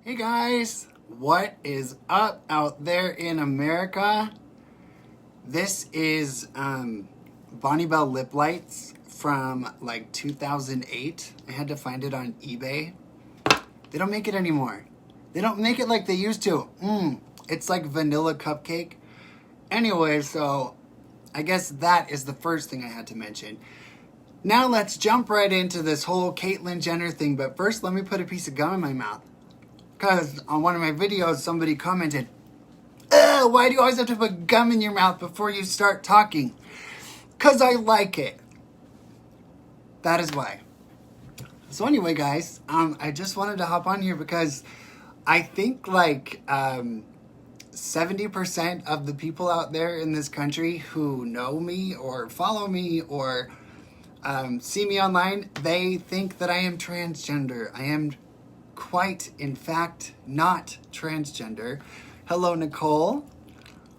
Hey guys, what is up out there in America? This is Bonnie Bell lip lights from like 2008. I had to find it on eBay. They don't make it anymore. They don't make it like they used to. It's like vanilla cupcake. Anyway, so I guess that is the first thing I had to mention. Now let's jump right into this whole Caitlyn Jenner thing, but first let me put a piece of gum in my mouth. Because on one of my videos, somebody commented, why do you always have to put gum in your mouth before you start talking? Because I like it. That is why. So anyway, guys, I just wanted to hop on here because I think like 70% of the people out there in this country who know me or follow me or see me online, they think that I am transgender. I am quite, in fact, not transgender. Hello, Nicole.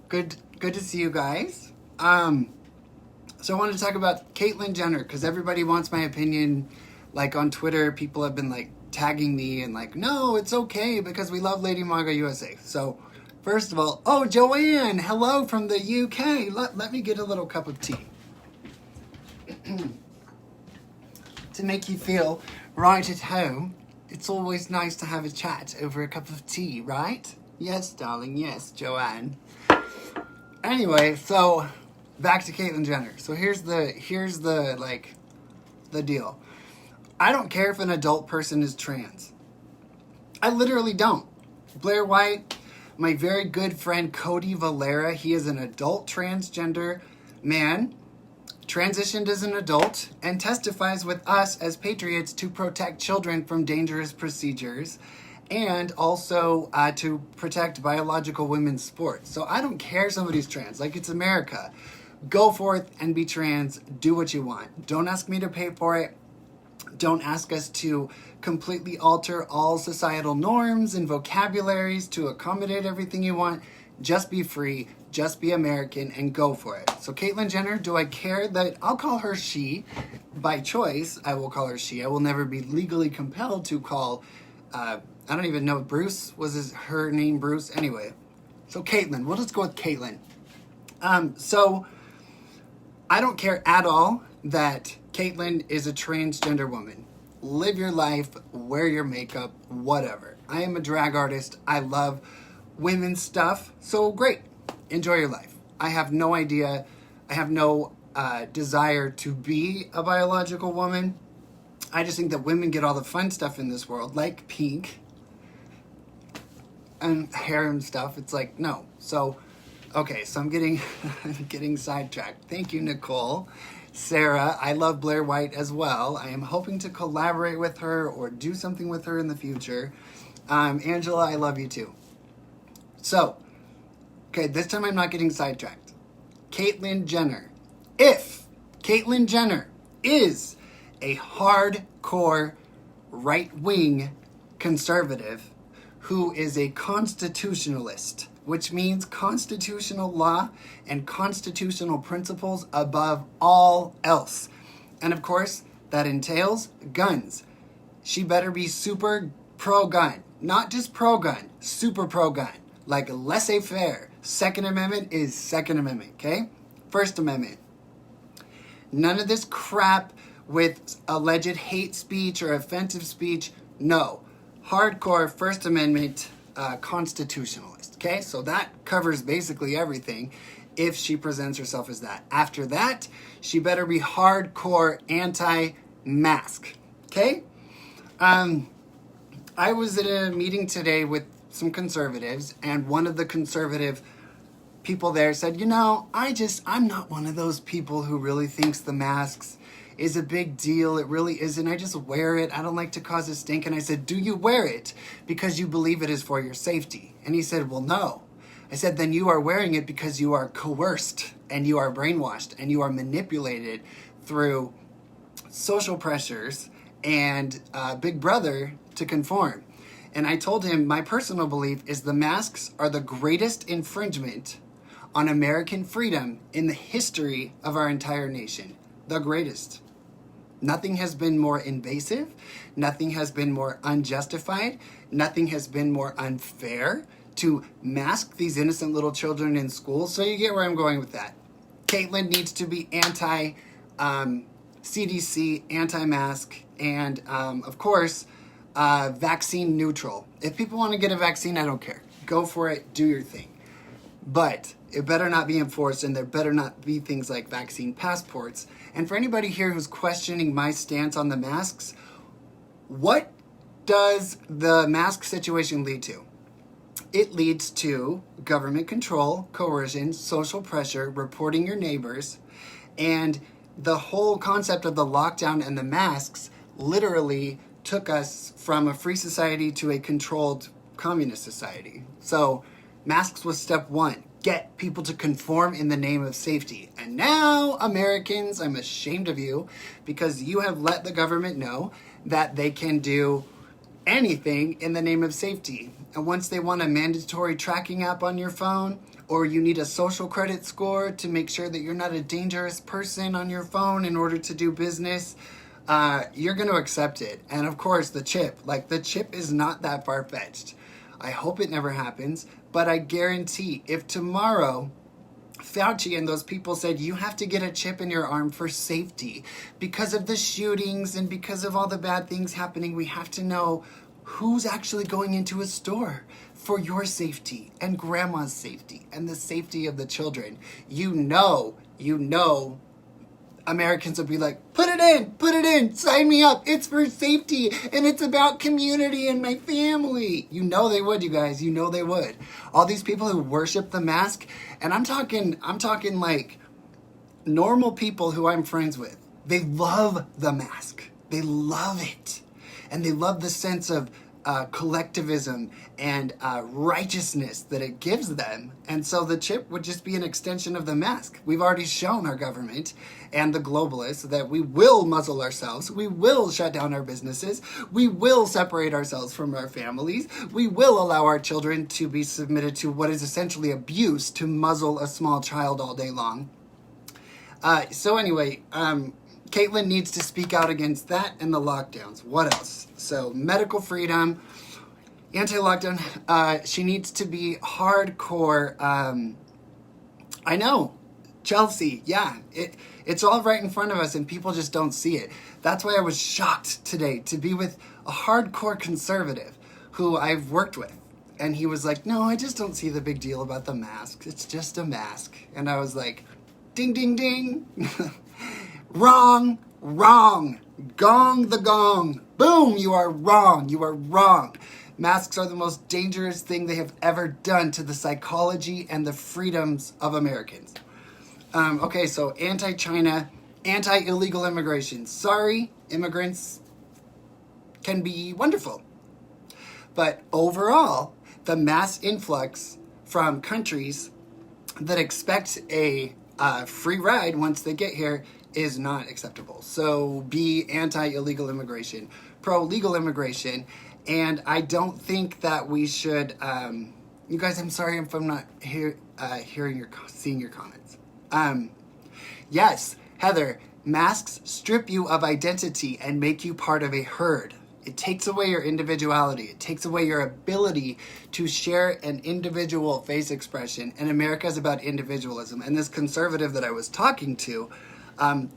Good to see you guys. So I wanted to talk about Caitlyn Jenner because everybody wants my opinion. Like on Twitter, people have been like tagging me and like, no, it's okay because we love Lady Maga USA. So first of all, oh, Joanne, hello from the UK. Let me get a little cup of tea. To make you feel right at home. It's always nice to have a chat over a cup of tea, right? Yes, darling, yes, Joanne. Anyway, so back to Caitlyn Jenner. So here's the deal. I don't care if an adult person is trans. I literally don't. Blair White, my very good friend Cody Valera, he is an adult transgender man, transitioned as an adult, and testifies with us as patriots to protect children from dangerous procedures and also to protect biological women's sports. So I don't care if somebody's trans. Like, it's America. Go forth and be trans. Do what you want. Don't ask me to pay for it. Don't ask us to completely alter all societal norms and vocabularies to accommodate everything you want. Just be free. Just be American and go for it. So Caitlyn Jenner, do I care that I'll call her she? By choice, I will call her she. I will never be legally compelled to call, I don't even know, Bruce, was her name Bruce? Anyway, so Caitlyn, we'll just go with Caitlyn. So I don't care at all that Caitlyn is a transgender woman. Live your life, wear your makeup, whatever. I am a drag artist. I love women's stuff, so great. Enjoy your life. I have no idea. I have no desire to be a biological woman. I just think that women get all the fun stuff in this world, like pink and hair and stuff. It's like, no. So, okay, so I'm getting sidetracked. Thank you, Nicole. Sarah, I love Blair White as well. I am hoping to collaborate with her or do something with her in the future. Angela, I love you too. So, okay, this time I'm not getting sidetracked. Caitlyn Jenner. If Caitlyn Jenner is a hardcore right-wing conservative who is a constitutionalist, which means constitutional law and constitutional principles above all else. And of course, that entails guns. She better be super pro-gun. Not just pro-gun, super pro-gun. Like laissez-faire. Second Amendment is Second Amendment, okay? First Amendment. None of this crap with alleged hate speech or offensive speech. No. Hardcore First Amendment constitutionalist, okay? So that covers basically everything if she presents herself as that. After that, she better be hardcore anti-mask, okay? I was at a meeting today with some conservatives, and one of the conservative people there said, I'm not one of those people who really thinks the masks is a big deal. It really isn't. I just wear it. I don't like to cause a stink. And I said, do you wear it because you believe it is for your safety? And he said, well, no. I said, then you are wearing it because you are coerced and you are brainwashed and you are manipulated through social pressures and Big Brother to conform. And I told him my personal belief is the masks are the greatest infringement on American freedom in the history of our entire nation. The greatest. Nothing has been more invasive. Nothing has been more unjustified. Nothing has been more unfair to mask these innocent little children in school. So you get where I'm going with that. Caitlyn needs to be anti-CDC, anti-mask, and of course, vaccine neutral. If people want to get a vaccine, I don't care. Go for it. Do your thing. But it better not be enforced, and there better not be things like vaccine passports. And for anybody here who's questioning my stance on the masks, what does the mask situation lead to? It leads to government control, coercion, social pressure, reporting your neighbors, and the whole concept of the lockdown and the masks literally took us from a free society to a controlled communist society. So masks was step one. Get people to conform in the name of safety. And now, Americans, I'm ashamed of you because you have let the government know that they can do anything in the name of safety. And once they want a mandatory tracking app on your phone, or you need a social credit score to make sure that you're not a dangerous person on your phone in order to do business, you're going to accept it. And of course, the chip. Like, the chip is not that far-fetched. I hope it never happens, but I guarantee if tomorrow Fauci and those people said you have to get a chip in your arm for safety because of the shootings and because of all the bad things happening, we have to know who's actually going into a store for your safety and grandma's safety and the safety of the children. You know, Americans would be like, put it in, sign me up. It's for safety and it's about community and my family. You know they would, you guys. You know they would. All these people who worship the mask, and I'm talking like normal people who I'm friends with. They love the mask. They love it. And they love the sense of collectivism and righteousness that it gives them. And so the chip would just be an extension of the mask. We've already shown our government and the globalists that we will muzzle ourselves. We will shut down our businesses. We will separate ourselves from our families. We will allow our children to be submitted to what is essentially abuse to muzzle a small child all day long. So anyway, Caitlyn needs to speak out against that and the lockdowns. What else? So medical freedom, anti-lockdown. She needs to be hardcore. I know, Chelsea. Yeah, it's all right in front of us, and people just don't see it. That's why I was shocked today to be with a hardcore conservative who I've worked with, and he was like, "No, I just don't see the big deal about the mask. It's just a mask." And I was like, "Ding, ding, ding." Wrong. Gong the gong. Boom, you are wrong. You are wrong. Masks are the most dangerous thing they have ever done to the psychology and the freedoms of Americans. Okay, so anti-China, anti-illegal immigration. Sorry, immigrants can be wonderful. But overall, the mass influx from countries that expect a free ride once they get here is not acceptable. So be anti-illegal immigration, pro-legal immigration, and I don't think that we should. You guys, I'm sorry if I'm not seeing your comments. Yes, Heather, masks strip you of identity and make you part of a herd. It takes away your individuality. It takes away your ability to share an individual face expression. And America is about individualism. And this conservative that I was talking to,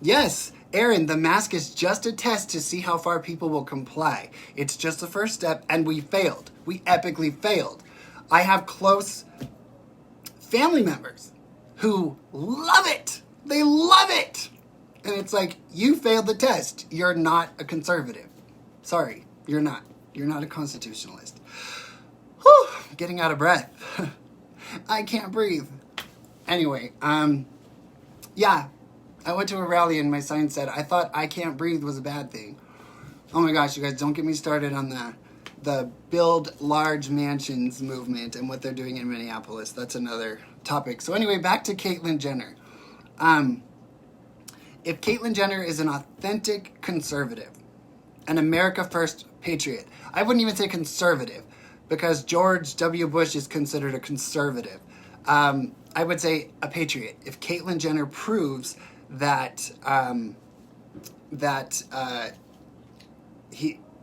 yes, Aaron, the mask is just a test to see how far people will comply. It's just the first step, and we failed. We epically failed. I have close family members who love it. They love it. And it's like, you failed the test. You're not a conservative. Sorry, you're not. You're not a constitutionalist. Whew, I'm getting out of breath. I can't breathe. Anyway, yeah, I went to a rally and my sign said, I thought I can't breathe was a bad thing. Oh my gosh, you guys, don't get me started on the build large mansions movement and what they're doing in Minneapolis. That's another topic. So anyway, back to Caitlyn Jenner. If Caitlyn Jenner is an authentic conservative, an America First patriot, I wouldn't even say conservative, because George W. Bush is considered a conservative. I would say a patriot. If Caitlyn Jenner proves that that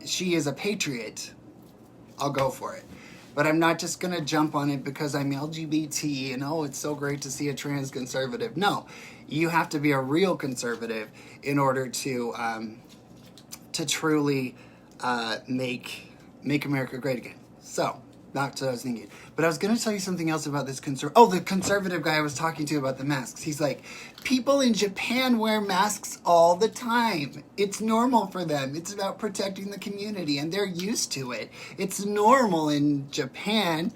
she is a patriot, I'll go for it. But I'm not just going to jump on it because I'm LGBT and, oh, it's so great to see a trans conservative. No, you have to be a real conservative in order to truly make America great again. So, back to what I was thinking. But I was going to tell you something else about this the conservative guy I was talking to about the masks. He's like, people in Japan wear masks all the time. It's normal for them. It's about protecting the community, and they're used to it. It's normal in Japan.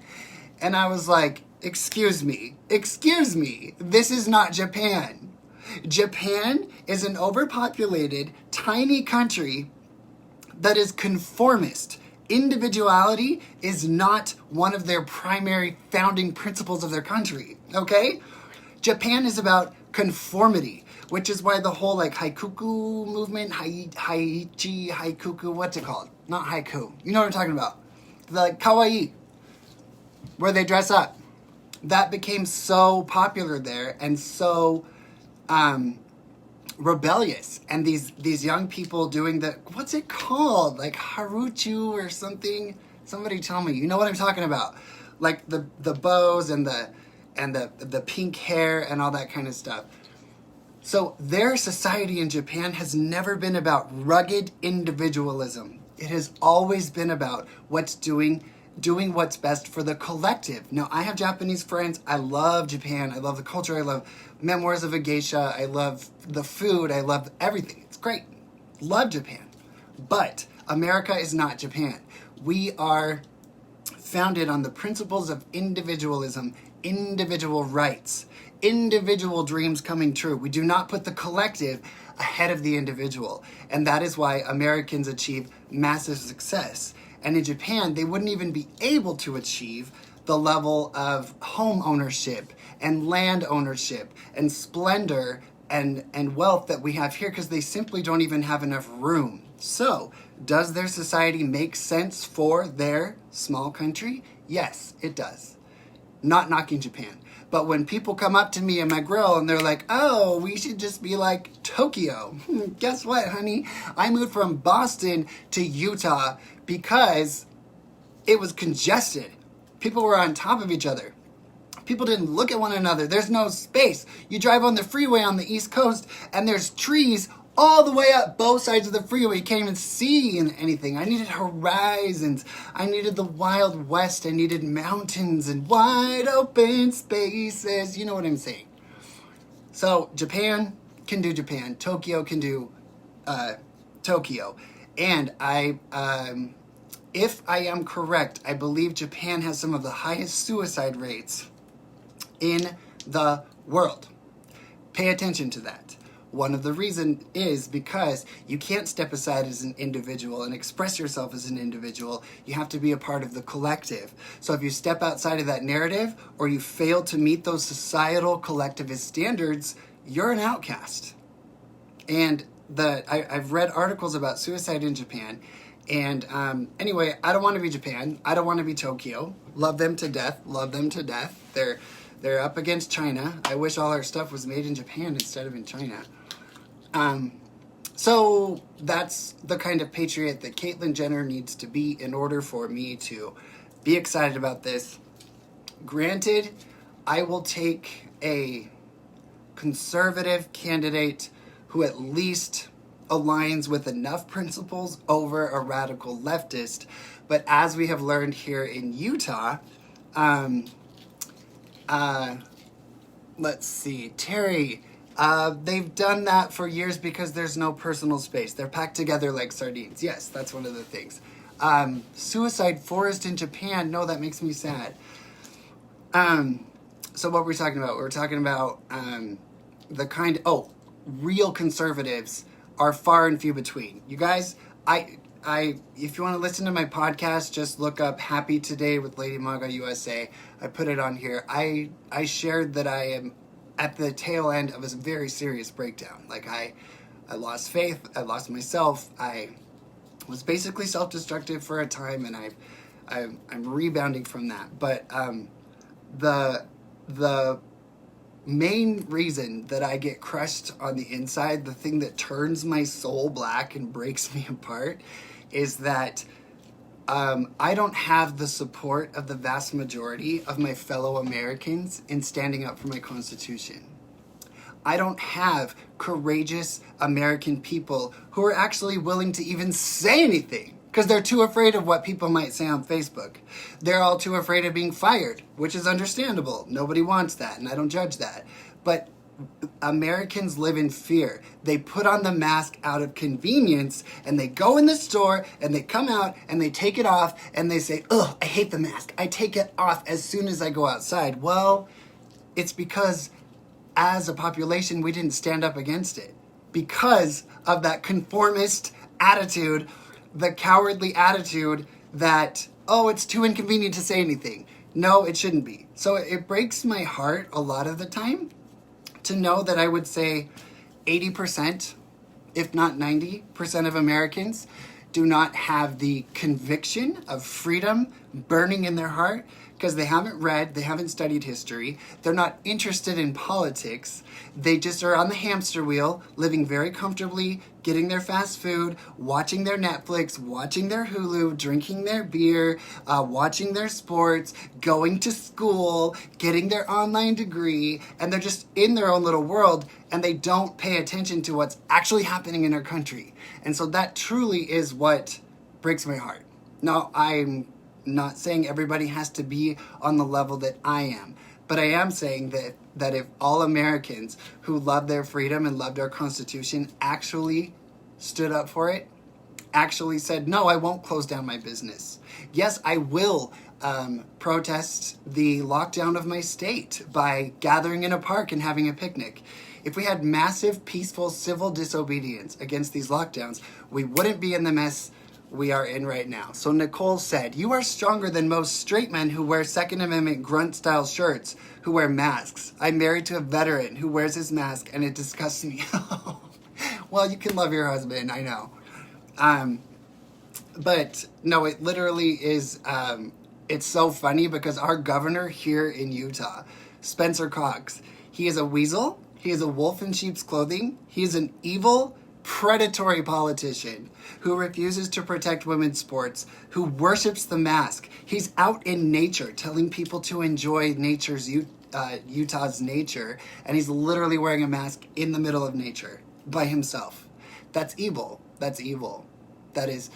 And I was like, excuse me, this is not Japan. Japan is an overpopulated, tiny country that is conformist. Individuality is not one of their primary founding principles of their country, okay? Japan is about conformity, which is why the whole like haikuku movement, haichi, haikuku, what's it called? Not haiku. You know what I'm talking about. The kawaii, where they dress up. That became so popular there and so rebellious, and these young people doing the, what's it called, like haruchu or something? Somebody tell me. You know what I'm talking about? Like the bows and the pink hair and all that kind of stuff. So their society in Japan has never been about rugged individualism. It has always been about doing what's best for the collective. Now, I have Japanese friends. I love Japan. I love the culture. I love Memoirs of a Geisha. I love the food. I love everything. It's great. Love Japan. But America is not Japan. We are founded on the principles of individualism, individual rights, individual dreams coming true. We do not put the collective ahead of the individual. And that is why Americans achieve massive success. And in Japan, they wouldn't even be able to achieve the level of home ownership and land ownership and splendor and wealth that we have here because they simply don't even have enough room. So, does their society make sense for their small country? Yes, it does. Not knocking Japan. But when people come up to me in my grill and they're like, oh, we should just be like Tokyo. Guess what, honey? I moved from Boston to Utah because it was congested. People were on top of each other. People didn't look at one another. There's no space. You drive on the freeway on the East Coast and there's trees all the way up both sides of the freeway. You can't even see anything. I needed horizons. I needed the Wild West. I needed mountains and wide open spaces. You know what I'm saying. So Japan can do Japan. Tokyo can do Tokyo. And if I am correct, I believe Japan has some of the highest suicide rates in the world. Pay attention to that. One of the reasons is because you can't step aside as an individual and express yourself as an individual. You have to be a part of the collective. So if you step outside of that narrative or you fail to meet those societal collectivist standards, you're an outcast. And I've read articles about suicide in Japan. And anyway, I don't want to be Japan. I don't want to be Tokyo. Love them to death. Love them to death. They're up against China. I wish all our stuff was made in Japan instead of in China. So that's the kind of patriot that Caitlyn Jenner needs to be in order for me to be excited about this. Granted, I will take a conservative candidate who at least aligns with enough principles over a radical leftist. But as we have learned here in Utah, let's see, Terry, they've done that for years because there's no personal space. They're packed together like sardines. Yes, that's one of the things. Suicide forest in Japan. No, that makes me sad. So what were we talking about? We're talking about real conservatives are far and few between. You guys, if you want to listen to my podcast, just look up Happy Today with Lady Maga USA. I put it on here. I shared that I am at the tail end of a very serious breakdown. Like I lost faith. I lost myself. I was basically self-destructive for a time, and I'm rebounding from that. But the main reason that I get crushed on the inside, the thing that turns my soul black and breaks me apart, is that I don't have the support of the vast majority of my fellow Americans in standing up for my Constitution. I don't have courageous American people who are actually willing to even say anything because they're too afraid of what people might say on Facebook. They're all too afraid of being fired, which is understandable. Nobody wants that, and I don't judge that. But Americans live in fear. They put on the mask out of convenience, and they go in the store, and they come out, and they take it off, and they say, ugh, I hate the mask. I take it off as soon as I go outside. Well, it's because as a population, we didn't stand up against it. Because of that conformist attitude, the cowardly attitude that, oh, it's too inconvenient to say anything. No, it shouldn't be. So it breaks my heart a lot of the time to know that I would say 80%, if not 90% of Americans do not have the conviction of freedom burning in their heart because they haven't read, they haven't studied history, they're not interested in politics, they just are on the hamster wheel, living very comfortably, getting their fast food, watching their Netflix, watching their Hulu, drinking their beer, watching their sports, going to school, getting their online degree, and they're just in their own little world, and they don't pay attention to what's actually happening in our country. And so that truly is what breaks my heart. Now, I'm not saying everybody has to be on the level that I am, but I am saying that if all Americans who love their freedom and loved our Constitution actually stood up for it, actually said, no, I won't close down my business. Yes, I will protest the lockdown of my state by gathering in a park and having a picnic. If we had massive, peaceful, civil disobedience against these lockdowns, we wouldn't be in the mess we are in right now. So Nicole said, you are stronger than most straight men who wear Second Amendment grunt-style shirts, who wear masks. I'm married to a veteran who wears his mask, and it disgusts me. Well, you can love your husband, I know. But no, it literally is, it's so funny because our governor here in Utah, Spencer Cox, he is a weasel. He is a wolf in sheep's clothing. He is an evil, predatory politician who refuses to protect women's sports, who worships the mask. He's out in nature telling people to enjoy Utah's nature, and he's literally wearing a mask in the middle of nature by himself. That's evil. That's evil. That is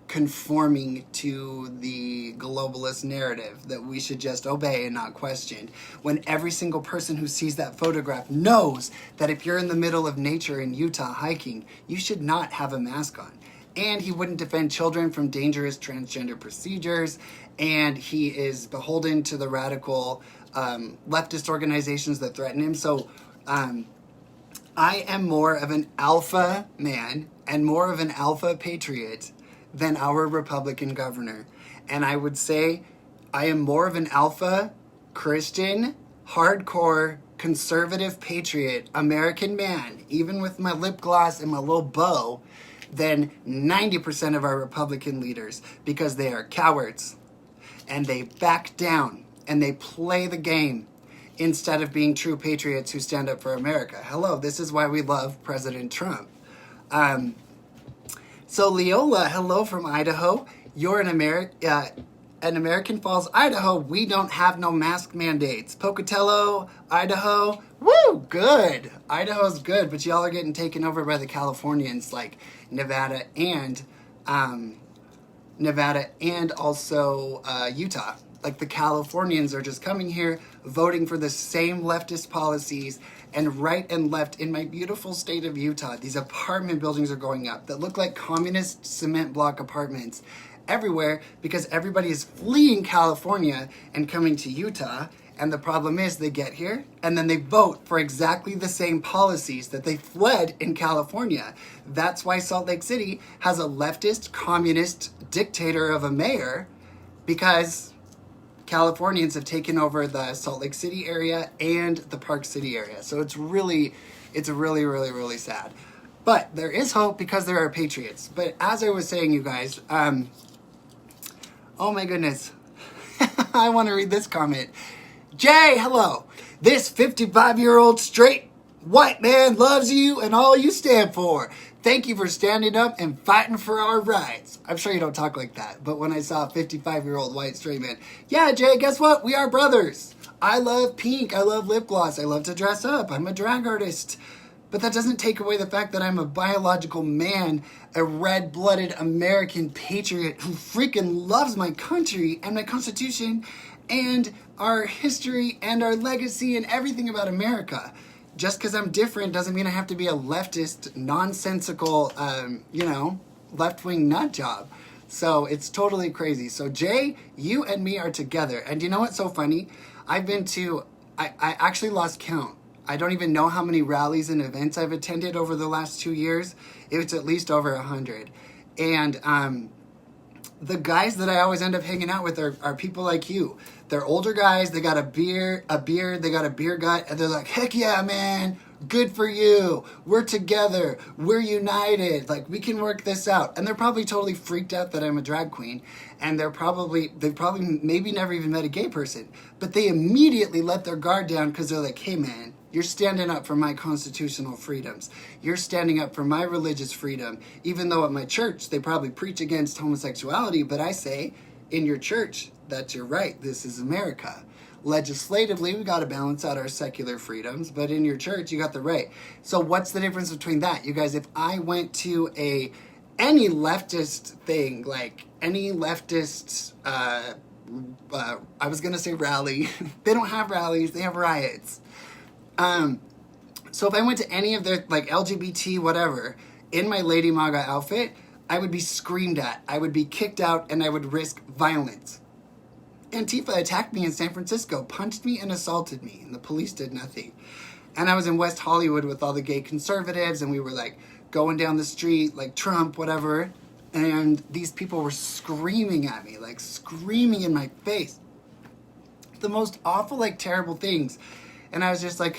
conforming to the globalist narrative that we should just obey and not question, when every single person who sees that photograph knows that if you're in the middle of nature in Utah hiking, you should not have a mask on. And he wouldn't defend children from dangerous transgender procedures, and he is beholden to the radical leftist organizations that threaten him. So I am more of an alpha man and more of an alpha patriot than our Republican governor. And I would say I am more of an alpha Christian, hardcore, conservative patriot, American man, even with my lip gloss and my little bow, than 90% of our Republican leaders, because they are cowards and they back down and they play the game instead of being true patriots who stand up for America. Hello, this is why we love President Trump. So Leola, hello from Idaho. You're in American Falls, Idaho. We don't have no mask mandates. Pocatello, Idaho. Woo, good. Idaho's good, but y'all are getting taken over by the Californians, like Nevada and also Utah. Like the Californians are just coming here, voting for the same leftist policies, and right and left in my beautiful state of Utah, these apartment buildings are going up that look like communist cement block apartments everywhere because everybody is fleeing California and coming to Utah. And the problem is they get here and then they vote for exactly the same policies that they fled in California. That's why Salt Lake City has a leftist communist dictator of a mayor, because Californians have taken over the Salt Lake City area and the Park City area. So it's really, really sad. But there is hope because there are patriots. But as I was saying, you guys, oh my goodness. I want to read this comment. Jay, hello. This 55-year-old straight white man loves you and all you stand for. Thank you for standing up and fighting for our rights. I'm sure you don't talk like that, but when I saw a 55-year-old white straight man, yeah, Jay, guess what? We are brothers. I love pink. I love lip gloss. I love to dress up. I'm a drag artist. But that doesn't take away the fact that I'm a biological man, a red-blooded American patriot who freaking loves my country and my Constitution and our history and our legacy and everything about America. Just because I'm different doesn't mean I have to be a leftist, nonsensical, left-wing nut job. So it's totally crazy. So Jay, you and me are together. And you know what's so funny? I actually lost count. I don't even know how many rallies and events I've attended over the last 2 years. It's at least over 100. And the guys that I always end up hanging out with are people like you. They're older guys. They got a beard, they got a beer gut, and they're like, heck yeah, man. Good for you. We're together. We're united. Like, we can work this out. And they're probably totally freaked out that I'm a drag queen. And they've probably maybe never even met a gay person. But they immediately let their guard down because they're like, hey, man, you're standing up for my constitutional freedoms. You're standing up for my religious freedom. Even though at my church, they probably preach against homosexuality. But I say, in your church, that's your right. This is America. Legislatively, we got to balance out our secular freedoms, but in your church, you got the right. So what's the difference between that? You guys, if I went to any leftist thing, like any leftist, I was going to say rally. They don't have rallies, they have riots. So if I went to any of their, like, LGBT whatever, in my Lady Maga outfit, I would be screamed at, I would be kicked out, and I would risk violence. Antifa attacked me in San Francisco, punched me and assaulted me, and the police did nothing. And I was in West Hollywood with all the gay conservatives, and we were like going down the street like Trump, whatever, and these people were screaming at me, like screaming in my face. The most awful, like terrible things. And I was just like,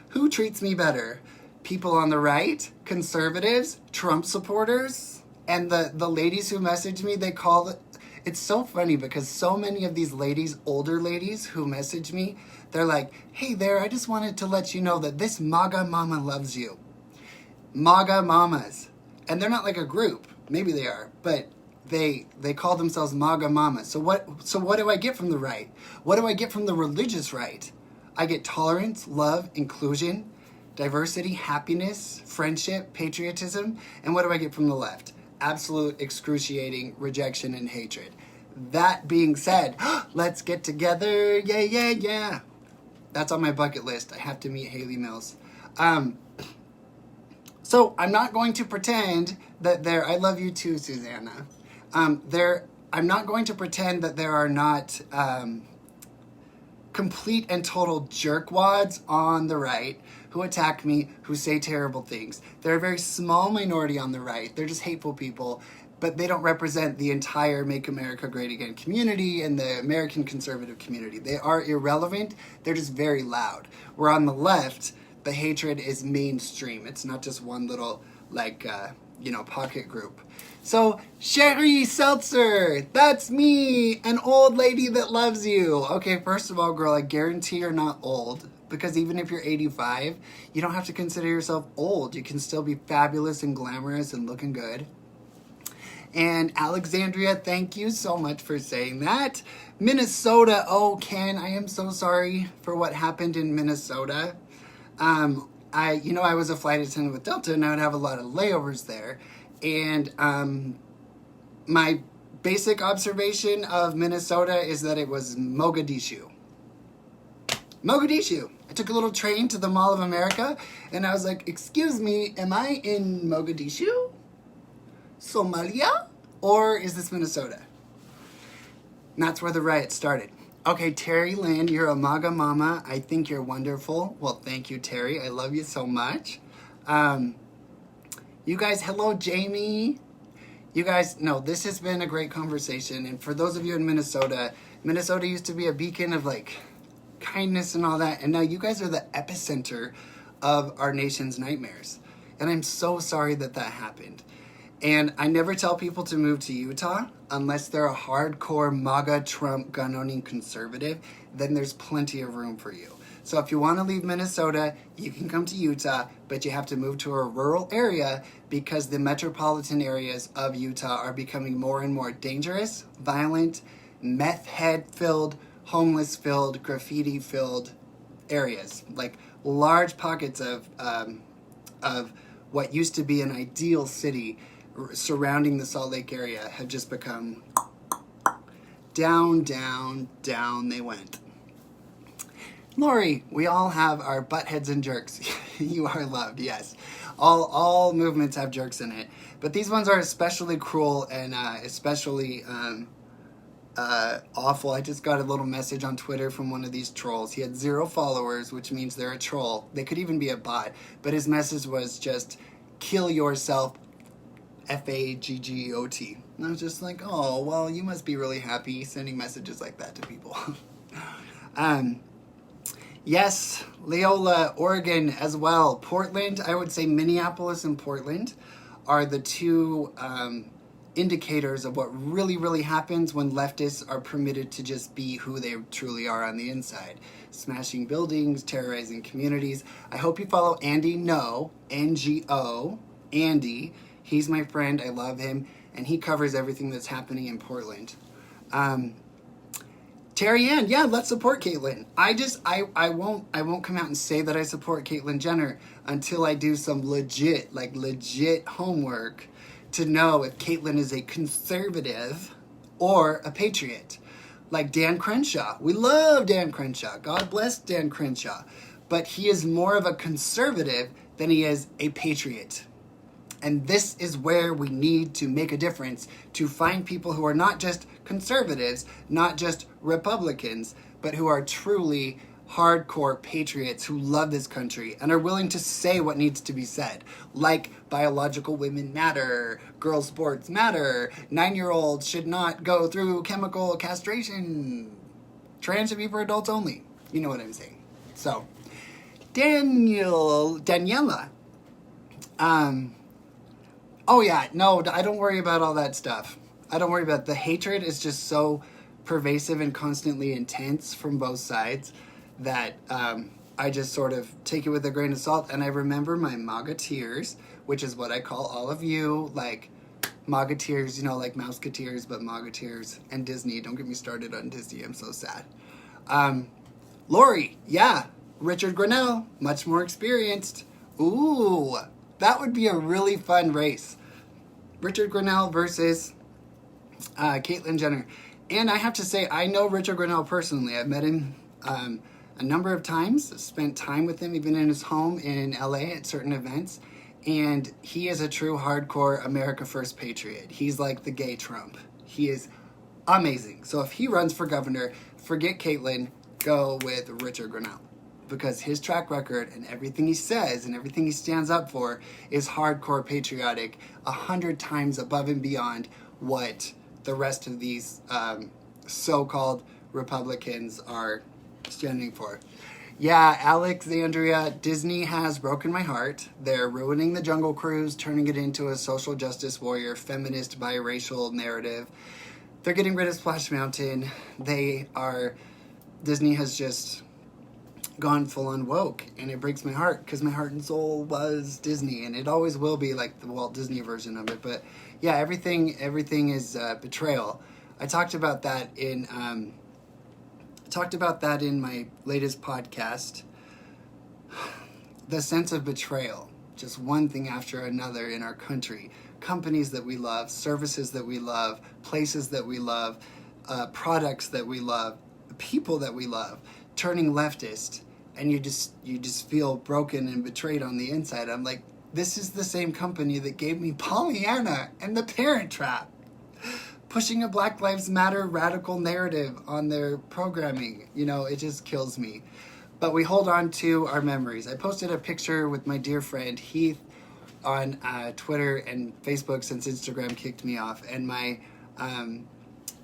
who treats me better? People on the right, conservatives, Trump supporters, and the ladies who message me, they call it. It's so funny because so many of these ladies, older ladies who message me, they're like, hey there, I just wanted to let you know that this MAGA mama loves you. MAGA mamas. And they're not like a group. Maybe they are, but they call themselves MAGA mamas. So what do I get from the right? What do I get from the religious right? I get tolerance, love, inclusion, diversity, happiness, friendship, patriotism. And what do I get from the left? Absolute excruciating rejection and hatred. That being said, let's get together. Yeah. That's on my bucket list. I have to meet Haley Mills. So I'm not going to pretend that I love you too, Susanna. I'm not going to pretend that there are not complete and total jerkwads on the right who attack me, who say terrible things. They're a very small minority on the right. They're just hateful people, but they don't represent the entire Make America Great Again community and the American conservative community. They are irrelevant. They're just very loud. Where on the left, the hatred is mainstream. It's not just one little, pocket group. So, Sherry Seltzer, that's me, an old lady that loves you. Okay, first of all, girl, I guarantee you're not old. Because even if you're 85, you don't have to consider yourself old. You can still be fabulous and glamorous and looking good. And Alexandria, thank you so much for saying that. Minnesota, oh, Ken, I am so sorry for what happened in Minnesota. I was a flight attendant with Delta, and I would have a lot of layovers there. And my basic observation of Minnesota is that it was Mogadishu. I took a little train to the Mall of America, and I was like, excuse me, am I in Mogadishu? Somalia? Or is this Minnesota? And that's where the riot started. Okay, Terry Lynn, you're a MAGA mama. I think you're wonderful. Well, thank you, Terry. I love you so much. You guys, hello, Jamie. You guys, no, this has been a great conversation. And for those of you in Minnesota used to be a beacon of kindness and all that. And now you guys are the epicenter of our nation's nightmares. And I'm so sorry that happened. And I never tell people to move to Utah unless they're a hardcore MAGA Trump gun-owning conservative. Then there's plenty of room for you. So if you want to leave Minnesota, you can come to Utah, but you have to move to a rural area because the metropolitan areas of Utah are becoming more and more dangerous, violent, meth head-filled, homeless-filled, graffiti-filled areas. Like large pockets of what used to be an ideal city surrounding the Salt Lake area have just become down, down, down they went. Lori, we all have our butt heads and jerks. You are loved, yes. All movements have jerks in it. But these ones are especially cruel and especially awful. I just got a little message on Twitter from one of these trolls. He had 0 followers, which means they're a troll. They could even be a bot. But his message was just, kill yourself, FAGGOT. And I was just like, oh, well, you must be really happy sending messages like that to people. Yes, Leola, Oregon as well. Portland, I would say Minneapolis and Portland are the two indicators of what really, really happens when leftists are permitted to just be who they truly are on the inside. Smashing buildings, terrorizing communities. I hope you follow Andy No, NGO, Andy. He's my friend, I love him, and he covers everything that's happening in Portland. Terry Ann, yeah, let's support Caitlyn. I won't come out and say that I support Caitlyn Jenner until I do some legit homework to know if Caitlyn is a conservative or a patriot. Like Dan Crenshaw. We love Dan Crenshaw. God bless Dan Crenshaw. But he is more of a conservative than he is a patriot. And this is where we need to make a difference to find people who are not just conservatives, not just Republicans, but who are truly hardcore patriots who love this country and are willing to say what needs to be said. Like biological women matter, girls sports matter, 9-year-olds should not go through chemical castration, trans should be for adults only. You know what I'm saying. So, Daniela, oh yeah, no, I don't worry about all that stuff. I don't worry about it. The hatred is just so pervasive and constantly intense from both sides that I just sort of take it with a grain of salt. And I remember my MAGA tears, which is what I call all of you, like MAGA tears, you know, like Mouseketeers, but MAGA tears. And Disney, don't get me started on Disney, I'm so sad. Lori, yeah, Richard Grinnell, much more experienced. Ooh, that would be a really fun race. Richard Grinnell versus Caitlyn Jenner. And I have to say, I know Richard Grinnell personally. I've met him a number of times, spent time with him, even in his home in LA at certain events. And he is a true hardcore America First patriot. He's like the gay Trump. He is amazing. So if he runs for governor, forget Caitlyn, go with Richard Grinnell. Because his track record and everything he says and everything he stands up for is hardcore patriotic, 100 times above and beyond what the rest of these so-called Republicans are standing for. Yeah, Alexandria, Disney has broken my heart. They're ruining the Jungle Cruise, turning it into a social justice warrior, feminist, biracial narrative. They're getting rid of Splash Mountain. Disney has just gone full-on woke, and it breaks my heart because my heart and soul was Disney, and it always will be, like the Walt Disney version of it. But yeah, everything is betrayal. I talked about that in my latest podcast. The sense of betrayal, just one thing after another in our country. Companies that we love, services that we love, places that we love, products that we love, people that we love, turning leftist, and you just feel broken and betrayed on the inside. I'm like, this is the same company that gave me Pollyanna and The Parent Trap, pushing a Black Lives Matter radical narrative on their programming. You know, it just kills me. But we hold on to our memories. I posted a picture with my dear friend Heath on Twitter and Facebook since Instagram kicked me off, and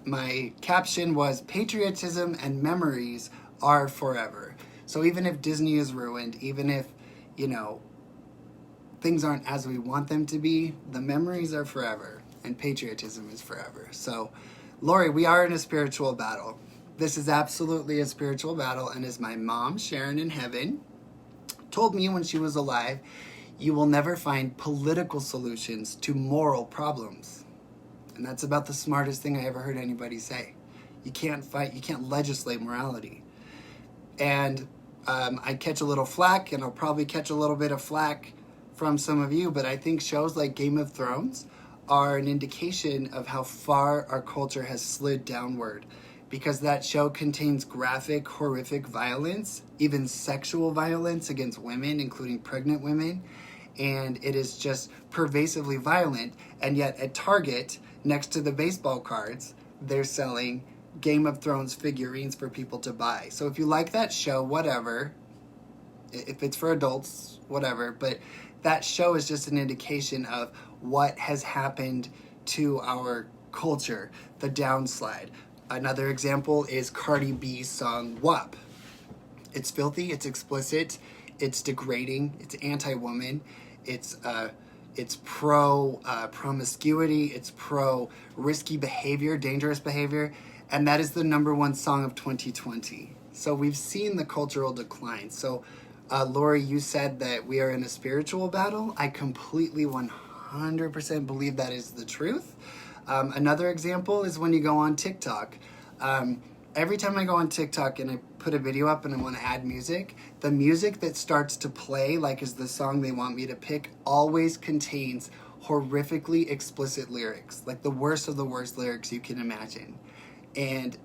my caption was, patriotism and memories are forever. So even if Disney is ruined, even if, you know, things aren't as we want them to be, the memories are forever, and patriotism is forever. So, Lori, we are in a spiritual battle. This is absolutely a spiritual battle, and as my mom, Sharon in heaven, told me when she was alive, you will never find political solutions to moral problems. And that's about the smartest thing I ever heard anybody say. You can't legislate morality. And I catch a little flack, and I'll probably catch a little bit of flack from some of you, but I think shows like Game of Thrones are an indication of how far our culture has slid downward, because that show contains graphic, horrific violence, even sexual violence against women, including pregnant women, and it is just pervasively violent. And yet at Target, next to the baseball cards, they're selling Game of Thrones figurines for people to buy. So if you like that show, whatever, if it's for adults, whatever, but that show is just an indication of what has happened to our culture, the downslide. Another example is Cardi B's song WAP. It's filthy, it's explicit, it's degrading, it's anti-woman, it's pro promiscuity, it's pro risky behavior, dangerous behavior, and that is the #1 song of 2020. So we've seen the cultural decline. So Lori, you said that we are in a spiritual battle. I completely 100% believe that is the truth. Another example is when you go on TikTok. Every time I go on TikTok and I put a video up and I want to add music, the music that starts to play, like is the song they want me to pick, always contains horrifically explicit lyrics, like the worst of the worst lyrics you can imagine. And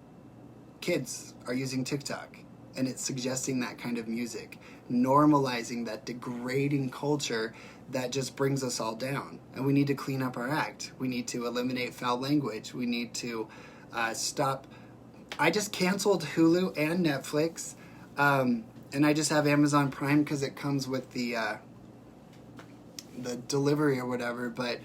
kids are using TikTok, and it's suggesting that kind of music, normalizing that degrading culture that just brings us all down. And we need to clean up our act. We need to eliminate foul language. We need to stop. I just canceled Hulu and Netflix, and I just have Amazon Prime because it comes with the delivery or whatever. But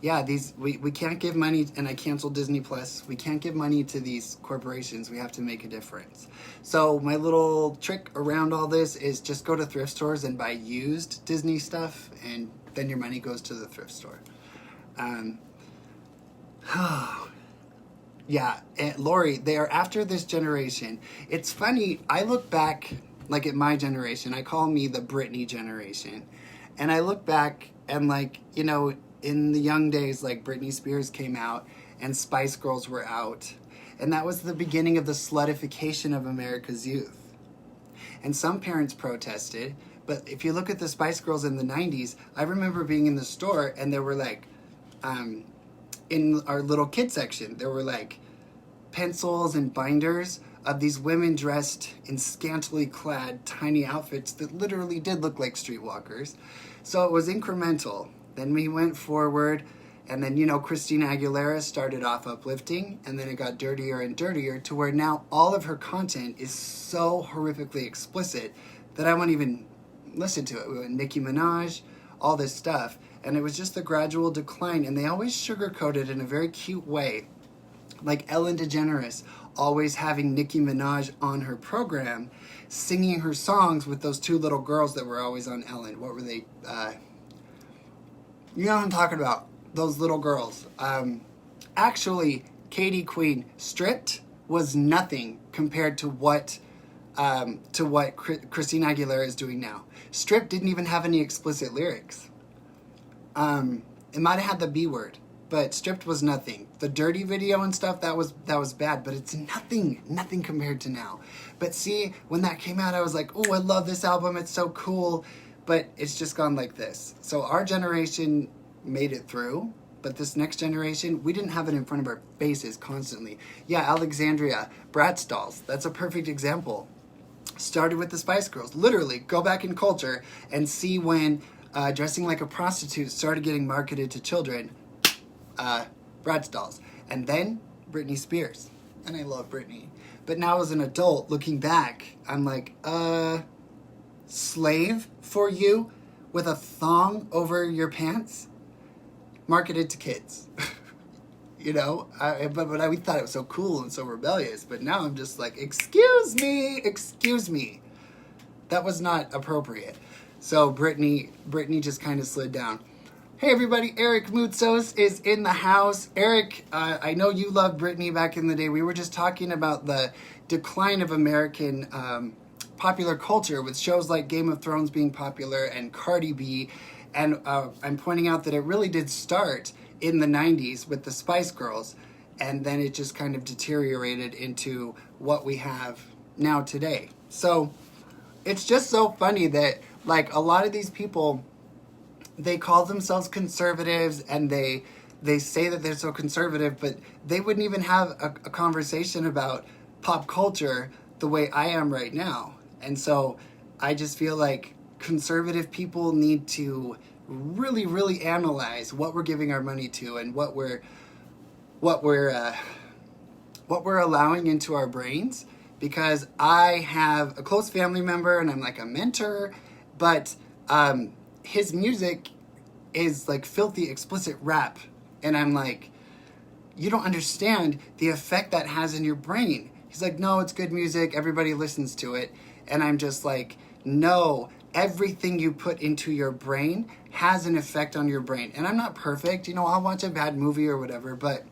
yeah, we can't give money, and I canceled Disney Plus. We can't give money to these corporations. We have to make a difference. So my little trick around all this is just go to thrift stores and buy used Disney stuff, and then your money goes to the thrift store. Yeah, and Lori, they are after this generation. It's funny, I look back, like at my generation, I call me the Britney generation. And I look back and like, you know, in the young days, like Britney Spears came out and Spice Girls were out. And that was the beginning of the slutification of America's youth. And some parents protested, but if you look at the Spice Girls in the 90s, I remember being in the store and there were like, in our little kid section, there were like pencils and binders of these women dressed in scantily clad tiny outfits that literally did look like streetwalkers. So it was incremental. Then we went forward, and then, you know, Christina Aguilera started off uplifting, and then it got dirtier and dirtier to where now all of her content is so horrifically explicit that I won't even listen to it. We went Nicki Minaj, all this stuff. And it was just the gradual decline, and they always sugarcoat it in a very cute way. Like Ellen DeGeneres always having Nicki Minaj on her program, singing her songs with those two little girls that were always on Ellen. What were they? You know what I'm talking about. Those little girls. Actually, Katie Queen, Stripped was nothing compared to what Christina Aguilera is doing now. Stripped didn't even have any explicit lyrics. It might have had the B word, but Stripped was nothing. The Dirty video and stuff, that was bad, but it's nothing compared to now. But see, when that came out, I was like, oh, I love this album, it's so cool, but it's just gone like this. So our generation made it through, but this next generation, we didn't have it in front of our faces constantly. Yeah, Alexandria, Bratz dolls, that's a perfect example. Started with the Spice Girls. Literally, go back in culture and see when dressing like a prostitute started getting marketed to children, Bratz dolls. And then Britney Spears. And I love Britney. But now as an adult, looking back, I'm like, slave for you with a thong over your pants? Marketed to kids. You know? But we thought it was so cool and so rebellious. But now I'm just like, excuse me. That was not appropriate. So Britney just kind of slid down. Hey everybody, Eric Moutsos is in the house. Eric, I know you loved Britney back in the day. We were just talking about the decline of American popular culture with shows like Game of Thrones being popular and Cardi B. And I'm pointing out that it really did start in the 90s with the Spice Girls. And then it just kind of deteriorated into what we have now today. So it's just so funny that like a lot of these people, they call themselves conservatives and they say that they're so conservative, but they wouldn't even have a conversation about pop culture the way I am right now. And so I just feel like conservative people need to really, really analyze what we're giving our money to and what we're allowing into our brains. Because I have a close family member and I'm like a mentor, but his music is like filthy, explicit rap. And I'm like, you don't understand the effect that has in your brain. He's like, no, it's good music. Everybody listens to it. And I'm just like, no, everything you put into your brain has an effect on your brain. And I'm not perfect. You know, I'll watch a bad movie or whatever. But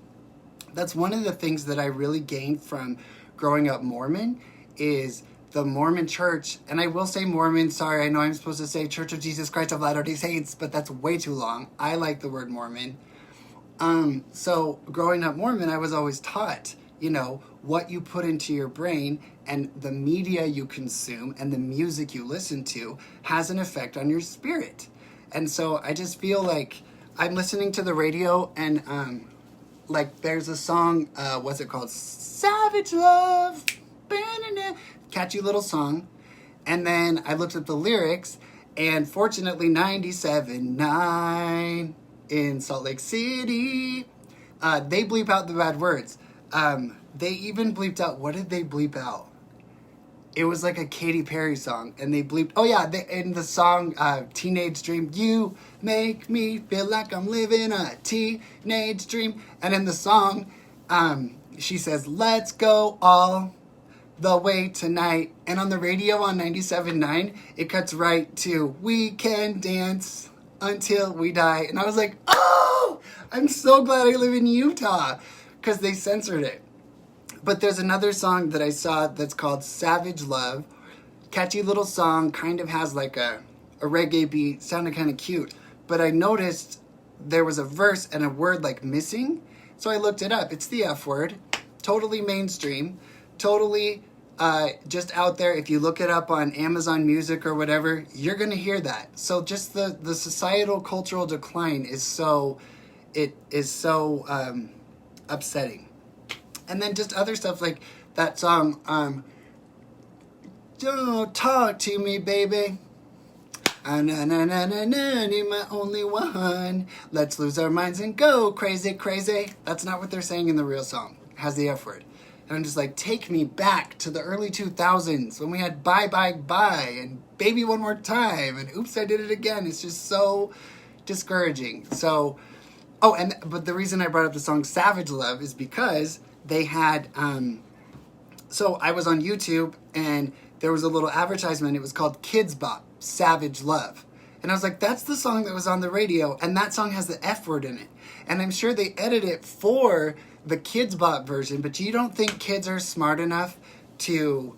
that's one of the things that I really gained from growing up Mormon is the Mormon church, and I will say Mormon, sorry, I know I'm supposed to say Church of Jesus Christ of Latter-day Saints, but that's way too long. I like the word Mormon. So growing up Mormon, I was always taught, you know, what you put into your brain and the media you consume and the music you listen to has an effect on your spirit. And so I just feel like I'm listening to the radio and like there's a song, what's it called? Savage Love. Catchy little song. And then I looked at the lyrics, and fortunately 97.9 in Salt Lake City, they bleep out the bad words. They even bleeped out, what did they bleep out? It was like a Katy Perry song, and they bleeped, oh yeah, in the song Teenage Dream, you make me feel like I'm living a teenage dream. And in the song, she says, let's go all the way tonight. And on the radio on 97.9, it cuts right to we can dance until we die. And I was like, oh, I'm so glad I live in Utah, because they censored it. But there's another song that I saw that's called Savage Love. Catchy little song, kind of has like a reggae beat, sounded kind of cute. But I noticed there was a verse and a word like missing. So I looked it up. It's the F word. Totally mainstream. Totally just out there. If you look it up on Amazon Music or whatever, you're going to hear that. So just the societal cultural decline is so upsetting. And then just other stuff like that song, don't talk to me, baby. Need my only one. Let's lose our minds and go crazy, crazy. That's not what they're saying in the real song. It has the F word. And I'm just like, take me back to the early 2000s when we had Bye Bye Bye and Baby One More Time and Oops, I Did It Again. It's just so discouraging. So, but the reason I brought up the song Savage Love is because they had, so I was on YouTube and there was a little advertisement. It was called Kids Bop, Savage Love. And I was like, that's the song that was on the radio, and that song has the F word in it. And I'm sure they edit it for the Kids Bop version, but you don't think kids are smart enough to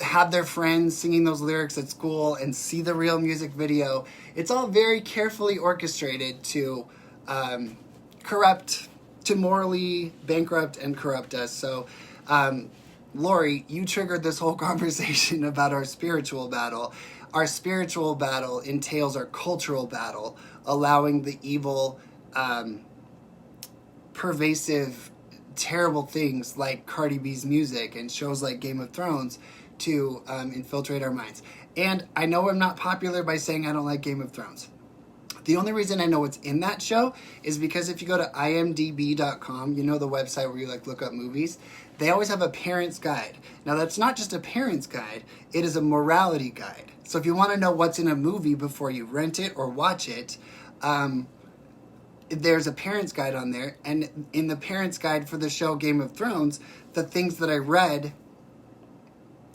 have their friends singing those lyrics at school and see the real music video. It's all very carefully orchestrated to morally bankrupt and corrupt us. So, Lori, you triggered this whole conversation about our spiritual battle. Our spiritual battle entails our cultural battle, allowing the evil, pervasive, terrible things like Cardi B's music and shows like Game of Thrones to infiltrate our minds. And I know I'm not popular by saying I don't like Game of Thrones. The only reason I know what's in that show is because if you go to imdb.com, you know, the website where you like look up movies, they always have a parent's guide. Now that's not just a parent's guide, it is a morality guide. So if you want to know what's in a movie before you rent it or watch it, there's a parent's guide on there. And in the parent's guide for the show Game of Thrones, the things that I read,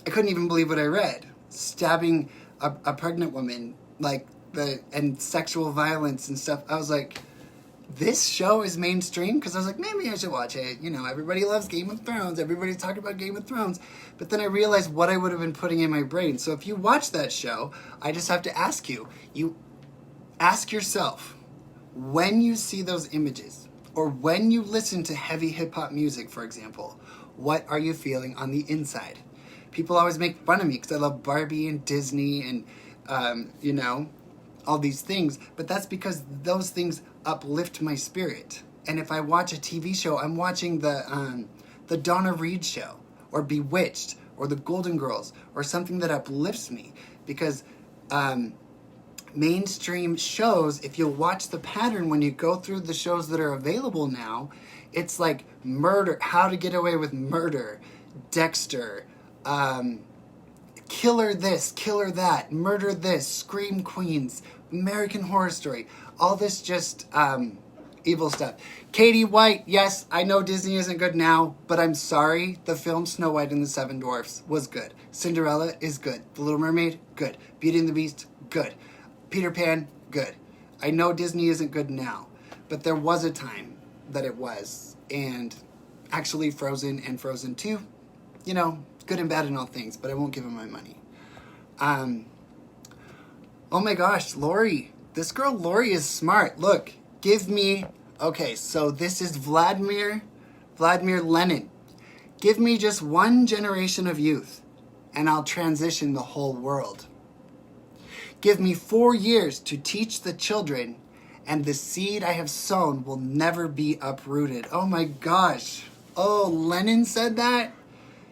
I couldn't even believe what I read. Stabbing a pregnant woman, like and sexual violence and stuff. I was like, this show is mainstream? Because I was like, maybe I should watch it. You know, everybody loves Game of Thrones. Everybody's talking about Game of Thrones. But then I realized what I would have been putting in my brain. So if you watch that show, I just have to ask you. You ask yourself, when you see those images, or when you listen to heavy hip-hop music, for example, what are you feeling on the inside? People always make fun of me because I love Barbie and Disney and, you know, all these things. But that's because those things uplift my spirit. And if I watch a TV show, I'm watching the Donna Reed show, or Bewitched, or the Golden Girls, or something that uplifts me. Because mainstream shows, if you watch the pattern when you go through the shows that are available now, it's like murder, How to Get Away with Murder, Dexter, Killer this, Killer that, Murder this, Scream Queens, American Horror Story, all this just evil stuff. Katie White, yes, I know Disney isn't good now, but I'm sorry, the film Snow White and the Seven Dwarfs was good. Cinderella is good. The Little Mermaid, good. Beauty and the Beast, good. Peter Pan, good. I know Disney isn't good now, but there was a time that it was. And actually Frozen and Frozen 2, you know, good and bad in all things, but I won't give him my money. Oh my gosh, Lori. This girl Lori is smart. Look, give me... Okay, so this is Vladimir Lenin. Give me just one generation of youth, and I'll transition the whole world. Give me 4 years to teach the children, and the seed I have sown will never be uprooted. Oh my gosh. Oh, Lenin said that?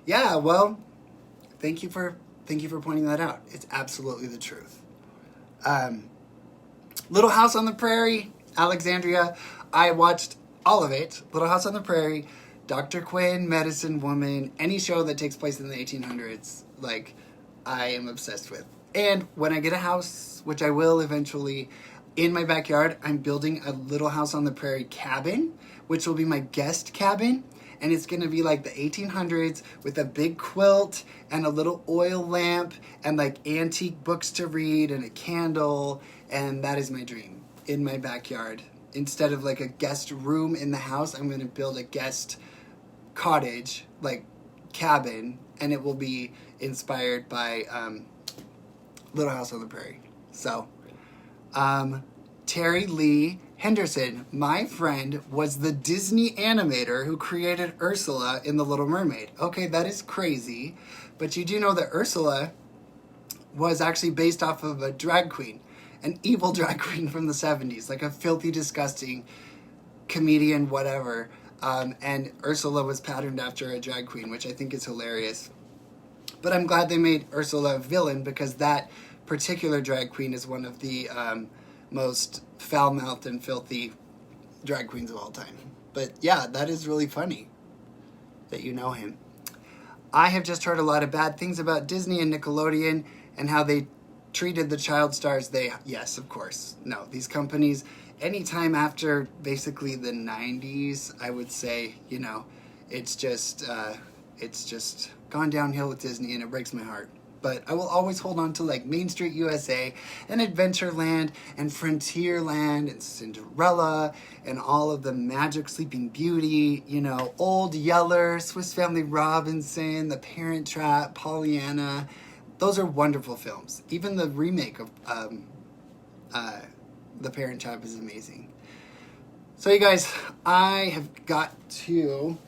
Yeah, well, thank you for pointing that out. It's absolutely the truth. Little House on the Prairie, Alexandria. I watched all of it. Little House on the Prairie, Dr. Quinn, Medicine Woman, any show that takes place in the 1800s, like, I am obsessed with. And when I get a house, which I will eventually, in my backyard, I'm building a Little House on the Prairie cabin, which will be my guest cabin. And it's going to be like the 1800s with a big quilt and a little oil lamp and like antique books to read and a candle. And that is my dream, in my backyard. Instead of like a guest room in the house, I'm going to build a guest cottage, like cabin. And it will be inspired by Little House on the Prairie. So, Terry Lee Henderson, my friend, was the Disney animator who created Ursula in The Little Mermaid. Okay, that is crazy, but you do know that Ursula was actually based off of a drag queen, an evil drag queen from the 70s, like a filthy, disgusting comedian, whatever, and Ursula was patterned after a drag queen, which I think is hilarious. But I'm glad they made Ursula a villain, because that particular drag queen is one of the most foul-mouthed and filthy drag queens of all time. But yeah, that is really funny that you know him. I have just heard a lot of bad things about Disney and Nickelodeon and how they treated the child stars. Yes, of course. No, these companies, anytime after basically the 90s, I would say, you know, it's just gone downhill with Disney, and it breaks my heart. But I will always hold on to like Main Street USA and Adventureland and Frontierland and Cinderella and all of the Magic Sleeping Beauty, you know, Old Yeller, Swiss Family Robinson, The Parent Trap, Pollyanna. Those are wonderful films. Even the remake of The Parent Trap is amazing. So you guys, I have got to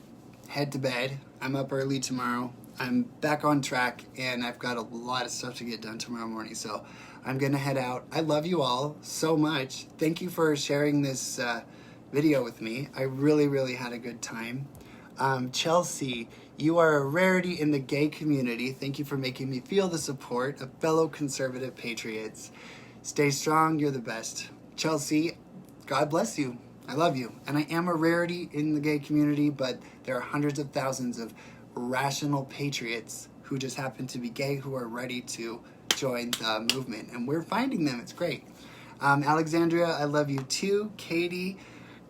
head to bed. I'm up early tomorrow. I'm back on track, and I've got a lot of stuff to get done tomorrow morning, so I'm going to head out. I love you all so much. Thank you for sharing this video with me. I really, really had a good time. Chelsea, you are a rarity in the gay community. Thank you for making me feel the support of fellow conservative patriots. Stay strong. You're the best. Chelsea, God bless you. I love you. And I am a rarity in the gay community, but there are hundreds of thousands of rational patriots who just happen to be gay who are ready to join the movement. And we're finding them. It's great. Alexandria, I love you too. Katie,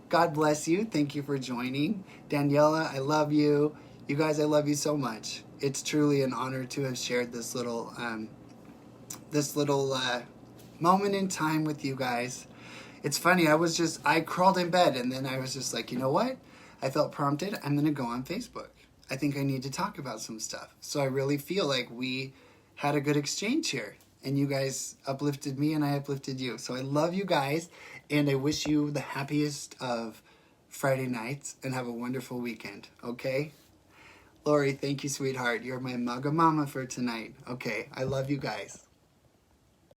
God bless you. Thank you for joining. Daniela, I love you. You guys, I love you so much. It's truly an honor to have shared this little moment in time with you guys. It's funny, I crawled in bed and then I was just like, you know what? I felt prompted. I'm going to go on Facebook. I think I need to talk about some stuff. So I really feel like we had a good exchange here. And you guys uplifted me and I uplifted you. So I love you guys. And I wish you the happiest of Friday nights and have a wonderful weekend. Okay? Lori, thank you, sweetheart. You're my mugga mama for tonight. Okay, I love you guys.